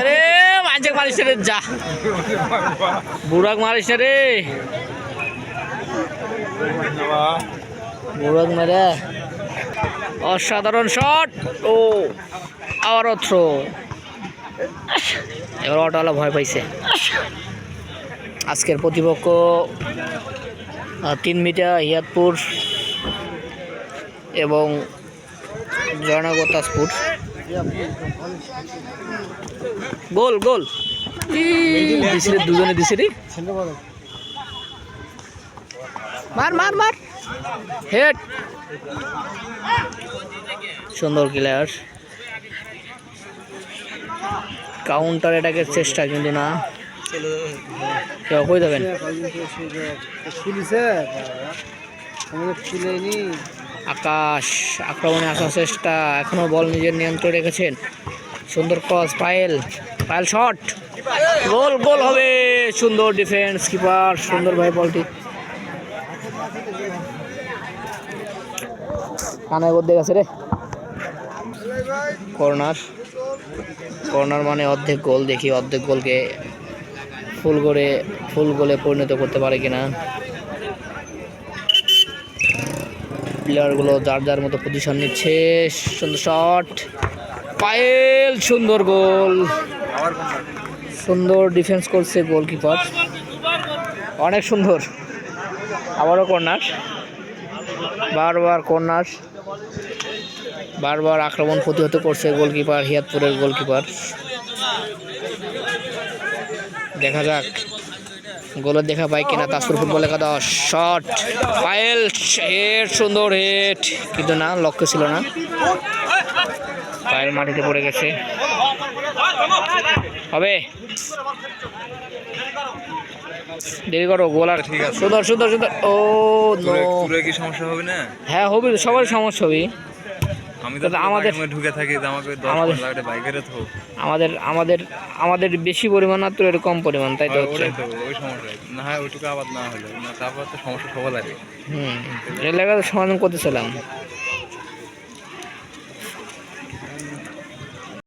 রে মাঝে মারিস রে, যা বুড়াক মারিস রে, বুড়াক মারা অসাধারণ শট। ও আবারও থ্রো। এবার অটোওয়ালা ভয় পাইছে। আজকের প্রতিপক্ষ 3 মিটার হিয়াতপুর এবং জয়নগর তাজপুর। গোল গোল দিছিলে, দুজনে দিছে রে। মার মার মার, হেড। সুন্দর ক্লিয়ার, কাউন্টার অ্যাটাকের চেষ্টা কিন্তু না। কই যাবেন? আকাশ আক্রমণে আসার চেষ্টা, এখনো বল নিজের নিয়ন্ত্রণে রেখেছেন। সুন্দর ক্রস, পায়েল পায়েল শট, গোল গোল হবে। সুন্দর ডিফেন্স, কিপার সুন্দরভাবে বলটি কানের মধ্যে গেছে রে। কর্নার, কর্নার মানে অর্ধেক গোল। দেখি অর্ধেক গোলকে ফুল গোলে পরিণত করতে পারে কিনা। প্লেয়ারগুলো যার যার মতো পজিশন নিচ্ছে। সুন্দর শট, পায়েল সুন্দর গোল। সুন্দর ডিফেন্স করছে গোলকিপার, অনেক সুন্দর। আবারও কর্নার, বারবার কর্নার, বারবার আক্রমণ প্রতিহত করছে গোলকিপার, হিয়াতপুরের গোলকিপার। দেখা যাক গোলের দেখা পাই কিনা তাজপুর ফুটবল একাদশ। শট, পায়েল হেড, সুন্দর হেড, কিন্তু না, লক্ষ্য ছিল না। পায়েল মাটিতে পড়ে গেছে, হবে দেরি করো। গোল আর ঠিক আছে, সুন্দর সুন্দর সুন্দর। ও নো, কি সমস্যা হবে না? হ্যাঁ হবে, সবার সমস্যা হবে। আমি তো আমাদের ঢুকে থাকি, আমাকে 10 মিনিট লাগে বাইকের। তো আমাদের আমাদের আমাদের বেশি পরিমাণ না তো, এরকম পরিমাণ, তাই তো হচ্ছে। ওই সমস্যা না হয়, ওইটুকু আবাদ না হলে না, তারপর তো সমস্যা সবার লাগে। এলাকাতে সমাধান করতেছিলাম।